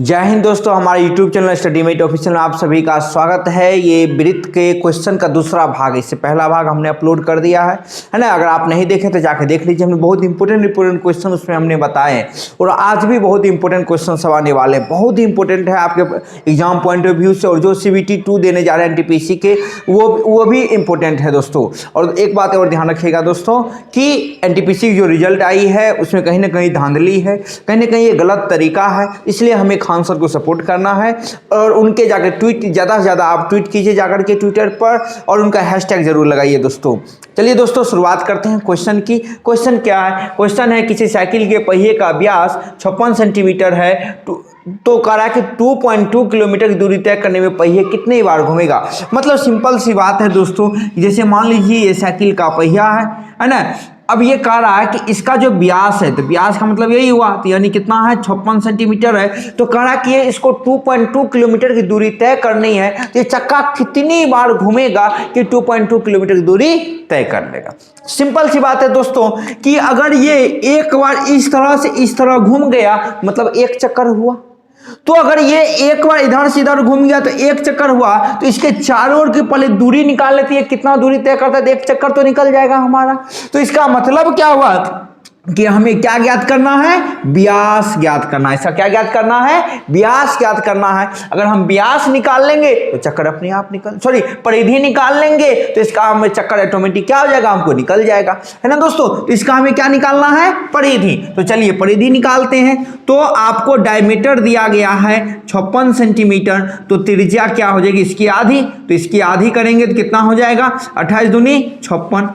जय हिंद दोस्तों, हमारे YouTube चैनल स्टडीमेट ऑफिशियल में आप सभी का स्वागत है। ये वृत्त के क्वेश्चन का दूसरा भाग, इससे पहला भाग हमने अपलोड कर दिया है ना। अगर आप नहीं देखें तो जाके देख लीजिए। हमने बहुत इंपॉर्टेंट क्वेश्चन उसमें हमने बताए हैं और आज भी बहुत इंपॉर्टेंट क्वेश्चन सब आने वाले हैं। बहुत ही इंपॉर्टेंट है आपके एग्जाम पॉइंट ऑफ व्यू से, और जो CBT 2 देने जा रहे हैं NTPC के वो भी इंपॉर्टेंट है दोस्तों। और एक बात और ध्यान रखिएगा दोस्तों कि NTPC की जो रिजल्ट आई है उसमें कहीं ना कहीं धांधली है, कहीं ना कहीं ये गलत तरीका है। इसलिए हमें खान सर को सपोर्ट करना है और उनके जाकर ट्वीट ज़्यादा से ज़्यादा आप ट्वीट कीजिए जाकर के ट्विटर पर, और उनका हैशटैग जरूर लगाइए दोस्तों। चलिए दोस्तों शुरुआत करते हैं क्वेश्चन की। क्वेश्चन क्या है? क्वेश्चन है किसी साइकिल के पहिए का व्यास 56 सेंटीमीटर है तो कह रहा है कि 2.2 किलोमीटर की दूरी तय करने में पहिए कितनी बार घूमेगा। मतलब सिंपल सी बात है दोस्तों, जैसे मान लीजिए ये साइकिल का पहिया है ना। अब ये कह रहा है कि इसका जो व्यास है, तो व्यास का मतलब यही हुआ, तो यानी कितना है 56 सेंटीमीटर है। तो कह रहा है कि ये इसको 2.2 किलोमीटर की दूरी तय करनी है, तो ये चक्का कितनी बार घूमेगा कि 2.2 किलोमीटर की दूरी तय कर लेगा। सिंपल सी बात है दोस्तों कि अगर ये एक बार इस तरह से इस तरह घूम गया मतलब एक चक्कर हुआ, तो अगर ये एक बार इधर से इधर घूम गया तो एक चक्कर हुआ, तो इसके चारों ओर की पहले दूरी निकाल लेती है, कितना दूरी तय करता है, तो एक चक्कर तो निकल जाएगा हमारा। तो इसका मतलब क्या हुआ कि हमें क्या ज्ञात करना है? व्यास ज्ञात करना है। इसका क्या ज्ञात करना है? व्यास ज्ञात करना है। अगर हम व्यास निकाल लेंगे तो चक्कर अपने आप परिधि निकाल लेंगे तो इसका हमें चक्कर ऑटोमेटिक क्या हो जाएगा, हमको निकल जाएगा, है ना दोस्तों। तो इसका हमें क्या निकालना है? परिधि। तो चलिए परिधि निकालते हैं। तो आपको डायमीटर दिया गया है 56 सेंटीमीटर, तो त्रिज्या क्या हो जाएगी इसकी आधी, तो इसकी आधी करेंगे तो कितना हो जाएगा 28 दूनी 56,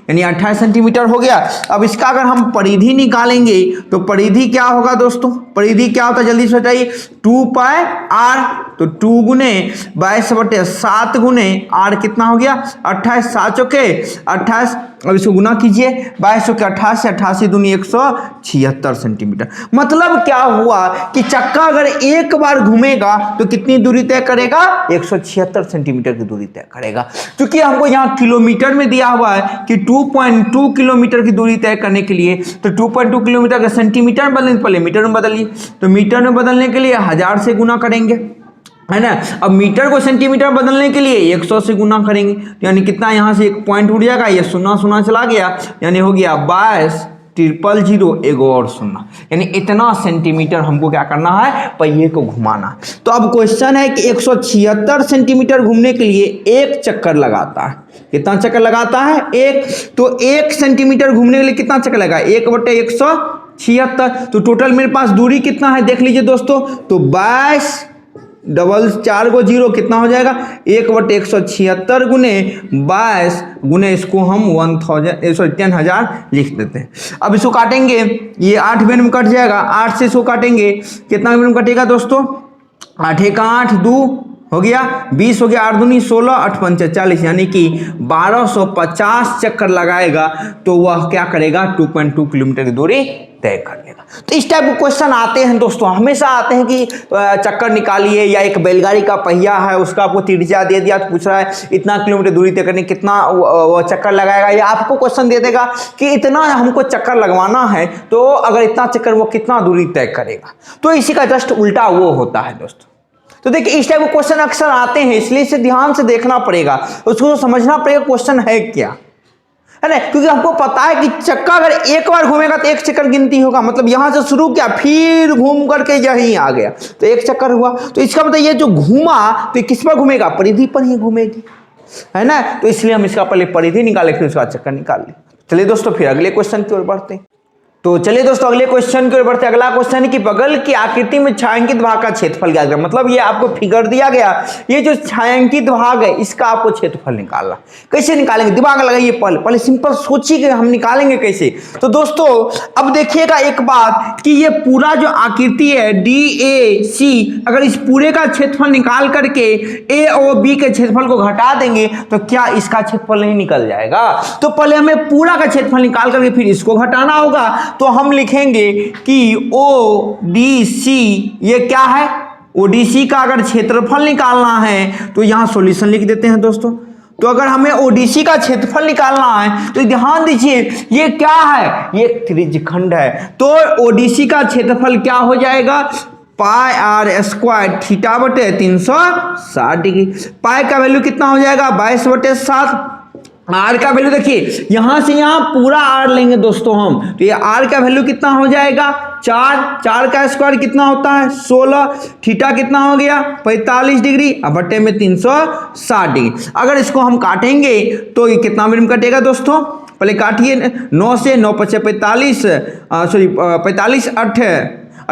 यानी 28 सेंटीमीटर हो गया। अब इसका अगर हम परिधि निकालेंगे तो परिधि क्या होगा दोस्तों? परिधि क्या होता है जल्दी से बताइए? 2 पाई r, तो 2 गुने 22/7 गुने r कितना हो गया 28, 7 चौके 28। अब इसको गुना कीजिए 22 चौके 88, 88 दूनी 176 सेंटीमीटर। मतलब क्या हुआ कि चक्का अगर एक बार घूमेगा तो कितनी दूरी तय करेगा? 176 सेंटीमीटर की दूरी तय करेगा। क्योंकि हमको यहाँ किलोमीटर में दिया हुआ है कि 2.2 किलोमीटर की दूरी तय करने के लिए, तो 2.2 किलोमीटर का सेंटीमीटर में बदलने, पहले मीटर में बदलिए, तो मीटर में बदलने के लिए 1000 से गुना करेंगे, है ना। अब मीटर को सेंटीमीटर बदलने के लिए 100 से गुना करेंगे, तो यानी कितना यहाँ से एक पॉइंट उड़ जाएगा, ये 0 चला गया, यानी हो गया 22,000 एगो और 0, यानी इतना सेंटीमीटर हमको क्या करना है? पहिए को घुमाना। तो अब क्वेश्चन है कि 176 सेंटीमीटर घूमने के लिए एक चक्कर लगाता है। कितना चक्कर लगाता है? एक। तो 1 सेंटीमीटर घूमने के लिए कितना चक्कर लगा? 1/176। तो टोटल मेरे पास दूरी कितना है देख लीजिए दोस्तों, तो 22 डबल 4 को 0 कितना हो जाएगा 1/176 गुने 22 गुने इसको हम 10,000 लिख देते हैं। अब इसको काटेंगे, ये 8 बेन में कट जाएगा, 8 से इसको काटेंगे, कितना बेन में कटेगा दोस्तों? 8 का 8 2 हो गया, 20 हो गया, 8 दूनी 16, 8 पंचे 40, यानी कि 1250 चक्कर लगाएगा तो वह क्या करेगा? 2.2 किलोमीटर की दूरी तय कर लेगा। तो इस टाइप के क्वेश्चन आते हैं दोस्तों, हमेशा आते हैं कि चक्कर निकालिए, या एक बैलगाड़ी का पहिया है उसका आपको त्रिज्या दे दिया तो पूछ रहा है इतना किलोमीटर दूरी तय करने कितना वो चक्कर लगाएगा, या आपको क्वेश्चन दे देगा कि इतना हमको चक्कर लगवाना है तो अगर इतना चक्कर वो कितना दूरी तय करेगा। तो इसी का जस्ट उल्टा वो होता है दोस्तों। तो देखिए इस टाइप के क्वेश्चन अक्सर आते हैं, इसलिए इसे ध्यान से देखना पड़ेगा, उसको समझना पड़ेगा क्वेश्चन है क्या, है ना। क्योंकि हमको पता है कि चक्का अगर एक बार घूमेगा तो एक चक्कर गिनती होगा, मतलब यहां से शुरू किया फिर घूम करके यहीं आ गया तो एक चक्कर हुआ। तो इसका मतलब ये जो घूमा तो किस पर घूमेगा? परिधि पर ही घूमेगी, है ना। तो इसलिए हम इसका पहले परिधि निकाले फिर उसका चक्कर निकाल ले। चलिए दोस्तों फिर अगले क्वेश्चन की ओर बढ़ते हैं। तो चलिए दोस्तों अगले क्वेश्चन की ओर बढ़ते हैं। अगला क्वेश्चन है कि बगल की आकृति में छायांकित भाग का क्षेत्रफल ज्ञात करें। मतलब ये आपको फिगर दिया गया, ये जो छायांकित भाग है इसका आपको क्षेत्रफल निकालना। कैसे निकालेंगे? दिमाग लगाइए, पहले सिंपल सोचिए हम निकालेंगे कैसे। तो दोस्तों अब देखिएगा एक बात कि ये पूरा जो आकृति है DAC, अगर इस पूरे का क्षेत्रफल निकाल करके A और B के क्षेत्रफल को घटा देंगे तो क्या इसका क्षेत्रफल नहीं निकल जाएगा? तो पहले हमें पूरा का क्षेत्रफल निकाल करके फिर इसको घटाना होगा। तो हम लिखेंगे कि ODC ये क्या है? ODC का अगर क्षेत्रफल निकालना है तो यहां सॉल्यूशन लिख देते हैं दोस्तों। तो अगर हमें ODC का क्षेत्रफल निकालना है तो ध्यान दीजिए ये क्या है? ये त्रिज्यखंड है। तो ODC का क्षेत्रफल क्या हो जाएगा? पाई आर स्क्वायर थीटा बटे 360 डिग्री। पाई का वैल्यू कितना हो जाएगा 22/7। आर का वैल्यू देखिए यहां से यहां पूरा आर लेंगे दोस्तों हम, तो ये आर का वैल्यू कितना हो जाएगा 4 का स्क्वायर कितना होता है 16, थीटा कितना हो गया 45 डिग्री, अब बटे में 360 डिग्री। अगर इसको हम काटेंगे तो ये कितना मिनट कटेगा दोस्तों, पहले काटिए 9 से 9 5 45 45 8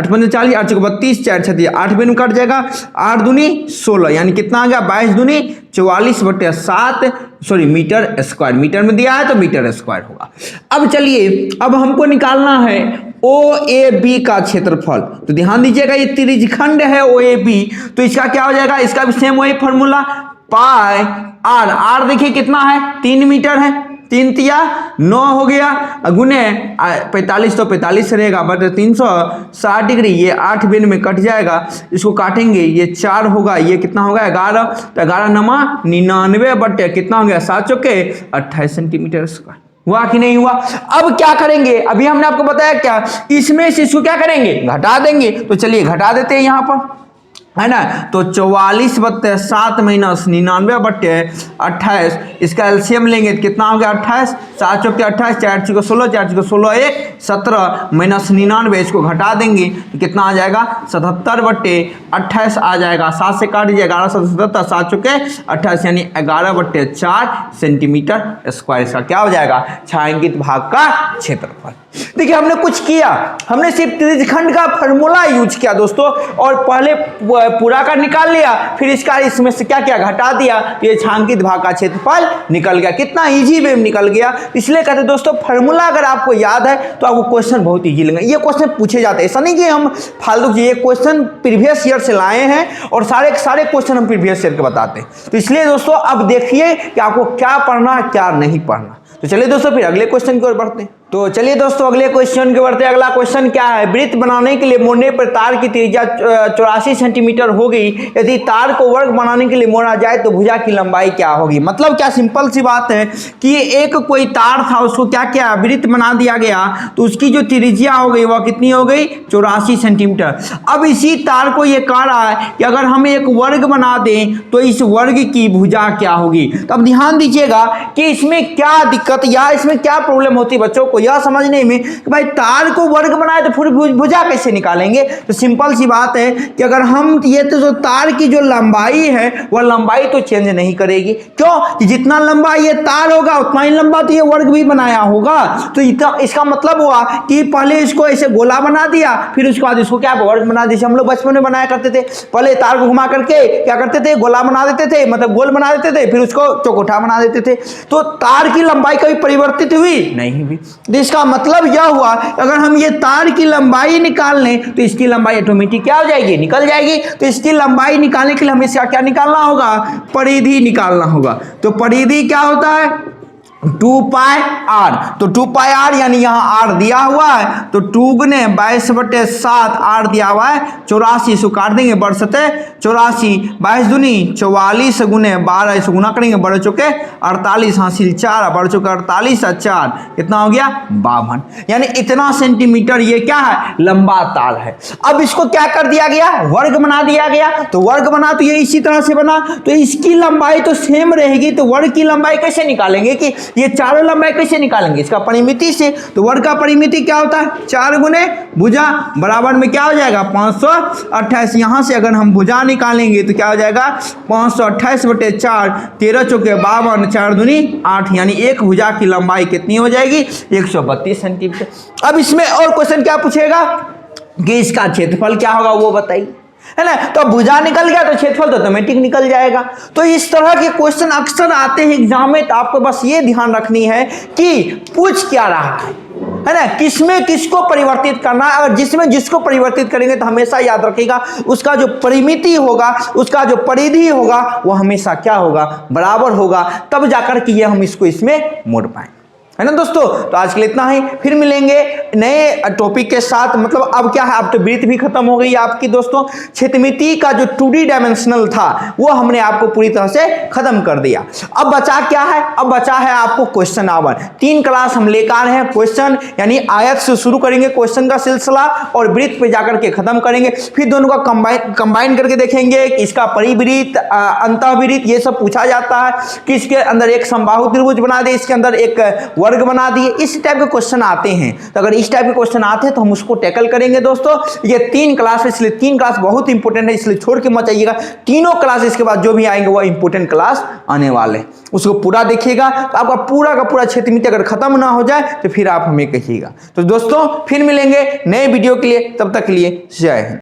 5 40 8 32 4 6 8 बिन कट जाएगा, 8 दूनी 16 यानी कितना आ गया 22 दूनी 44/7 मीटर स्क्वायर। मीटर में दिया है तो मीटर स्क्वायर होगा। अब चलिए अब हमको निकालना है OAB का क्षेत्रफल। तो ध्यान दीजिएगा ये त्रिज्यखंड है OAB, तो इसका क्या हो जाएगा, इसका भी सेम वही फॉर्मूला पाई आर देखिए कितना है 3 मीटर है, 3 तिया 9 हो गया, गुने 45 तो 45 रहेगा बट 360 डिग्री, ये 8 बिन में कट जाएगा, इसको काटेंगे ये 4 होगा, ये कितना होगा 11, तो 11 नमा 99 बटे कितना हो गया 7 चौके 28 सेंटीमीटर स्क्वायर। हुआ कि नहीं हुआ। अब क्या करेंगे, अभी हमने आपको बताया क्या, इसमें से इसको क्या करेंगे घटा देंगे, तो चलिए घटा देते हैं यहाँ पर, है ना। तो 44/7 - 99 बटे 28, इसका एलसीएम लेंगे तो कितना हो गया 28, 7 चौके 28, 4 चौके 16, 4 चौके 16 1 17 - 99, इसको घटा देंगे तो कितना आ जाएगा 77/28 आ जाएगा, 7 से काट दीजिए 11 7 77, 7 चौके 28 यानी 11/4 सेंटीमीटर स्क्वायर, इसका क्या हो जाएगा छायांकित भाग का क्षेत्रफल। देखिए हमने कुछ किया, हमने सिर्फ त्रिज्यखंड का फॉर्मूला यूज किया दोस्तों, और पहले पूरा का निकाल लिया, फिर इसका इसमें से क्या क्या घटा दिया, ये छायांकित भाग का क्षेत्रफल निकल गया। कितना इजी वे में निकल गया, इसलिए कहते दोस्तों फॉर्मूला अगर आपको याद है तो आपको क्वेश्चन बहुत इजी लगेगा। ये क्वेश्चन पूछे जाते हैं, ऐसा नहीं कि हम फालतू, ये क्वेश्चन प्रीवियस ईयर से लाए हैं और सारे क्वेश्चन हम प्रीवियस ईयर के बताते हैं। तो इसलिए दोस्तों अब देखिए कि आपको क्या पढ़ना क्या नहीं पढ़ना। तो चलिए दोस्तों फिर अगले क्वेश्चन की ओर बढ़ते हैं। तो चलिए दोस्तों अगले क्वेश्चन के बढ़ते हैं। अगला क्वेश्चन क्या है, वृत्त बनाने के लिए मोड़ने पर तार की त्रिज्या 84 सेंटीमीटर होगी, यदि तार को वर्ग बनाने के लिए मोड़ा जाए तो भुजा की लंबाई क्या होगी। मतलब क्या सिंपल सी बात है कि एक कोई तार था, उसको क्या किया वृत्त बना दिया गया, तो उसकी जो त्रिज्या हो गई वह कितनी हो गई 84 सेंटीमीटर। अब इसी तार को ये कह रहा है कि अगर हम एक वर्ग बना दें तो इस वर्ग की भुजा क्या होगी। तो अब ध्यान दीजिएगा कि इसमें क्या दिक्कत या इसमें क्या प्रॉब्लम होती है बच्चों को यह समझने में कि भाई तार को वर्ग बनाए तो फिर भुजा कैसे निकालेंगे। तो सिंपल सी बात है कि अगर हम ये तो जो तार की जो लंबाई है वह लंबाई तो चेंज नहीं करेगी, क्यों कि जितना लंबा ये तार होगा उतना ही लंबा तो ये वर्ग भी बनाया होगा। तो इसका मतलब हुआ कि पहले इसको ऐसे गोला बना दिया, फिर उसके बाद इसको क्या वर्ग बना दिया। हम लोग बचपन में बनाया करते थे, पहले तार को घुमा करके क्या करते थे गोला बना देते थे, मतलब गोल बना देते थे, फिर उसको चौकोठा बना देते थे। तो तार की लंबाई कभी परिवर्तित हुई नहीं हुई। इसका मतलब यह हुआ अगर हम ये तार की लंबाई निकाल लें तो इसकी लंबाई ऑटोमेटिक क्या हो जाएगी निकल जाएगी। तो इसकी लंबाई निकालने के लिए हमें इसका क्या निकालना होगा परिधि निकालना होगा। तो परिधि क्या होता है 2πr। तो 2πr यानी यहाँ r दिया हुआ है तो 2 गुने 22/7 r दिया हुआ है 84, इसको काट देंगे बड़ सते 84, 22 दूनी 44 गुने 12, इसको गुना करेंगे बड़े चौके 48, हासिल 4 बड़े चौके 48 और 4 कितना हो गया 52, यानी इतना सेंटीमीटर ये क्या है लंबा तार है। अब इसको क्या कर दिया गया वर्ग बना दिया गया। तो वर्ग बना तो ये इसी तरह से बना, तो इसकी लंबाई तो सेम रहेगी। तो वर्ग की लंबाई कैसे निकालेंगे कि ये चारों लंबाई कैसे निकालेंगे इसका परिमिति से। तो वर्ग का परिमिति क्या होता है 4 गुने भुजा बराबर में क्या हो जाएगा 528। यहां से अगर हम भुजा निकालेंगे तो क्या हो जाएगा 528/4, 13 चौके 52, 4 दूनी 8, यानी एक भुजा की लंबाई कितनी हो जाएगी 132 सेंटीमीटर। अब इसमें और क्वेश्चन क्या पूछेगा कि इसका क्षेत्रफल क्या होगा वो बताइए, है ना। तो भुजा निकल गया तो क्षेत्रफल तो ऑटोमेटिक निकल जाएगा। तो इस तरह के क्वेश्चन अक्सर आते हैं एग्जाम में। तो आपको बस ये ध्यान रखनी है कि पूछ क्या रहा है ना, किसमें किसको परिवर्तित करना है। अगर जिसमें जिसको परिवर्तित करेंगे तो हमेशा याद रखिएगा उसका जो परिमिति होगा उसका जो परिधि होगा वो हमेशा क्या होगा बराबर होगा, तब जाकर के ये हम इसको इसमें मोड़ पाएंगे, है ना दोस्तों। तो आज के लिए इतना ही, फिर मिलेंगे नए टॉपिक के साथ। मतलब अब क्या है, अब तो वृत्त भी खत्म हो गई आपकी दोस्तों। क्षेत्रमिति का जो 2D डायमेंशनल था वो हमने आपको पूरी तरह से खत्म कर दिया। अब बचा क्या है, अब बचा है आपको क्वेश्चन आवर। 3 क्लास हम लेकर आ रहे हैं क्वेश्चन, यानी आयत से शुरू करेंगे क्वेश्चन का सिलसिला और वृत्त पे जाकर के खत्म करेंगे। फिर दोनों का कंबाइन करके देखेंगे कि इसका परिवृत्त, अंतःवृत्त ये सब पूछा जाता है कि इसके अंदर एक समबाहु त्रिभुज बना दे, इसके अंदर एक वर्ग बना दिए, इस टाइप के क्वेश्चन आते हैं। तो अगर इस टाइप के क्वेश्चन आते हैं तो हम उसको टैकल करेंगे दोस्तों। ये 3 क्लास है, इसलिए 3 क्लास बहुत इंपॉर्टेंट है, इसलिए छोड़ के मत जाइएगा। तीनों क्लास इसके बाद जो भी आएंगे वो इंपॉर्टेंट क्लास आने वाले, उसको पूरा देखिएगा। तो आपका पूरा का पूरा क्षेत्रमिति अगर खत्म ना हो जाए तो फिर आप हमें कहिएगा। तो दोस्तों फिर मिलेंगे नए वीडियो के लिए, तब तक के लिए जय हिंद।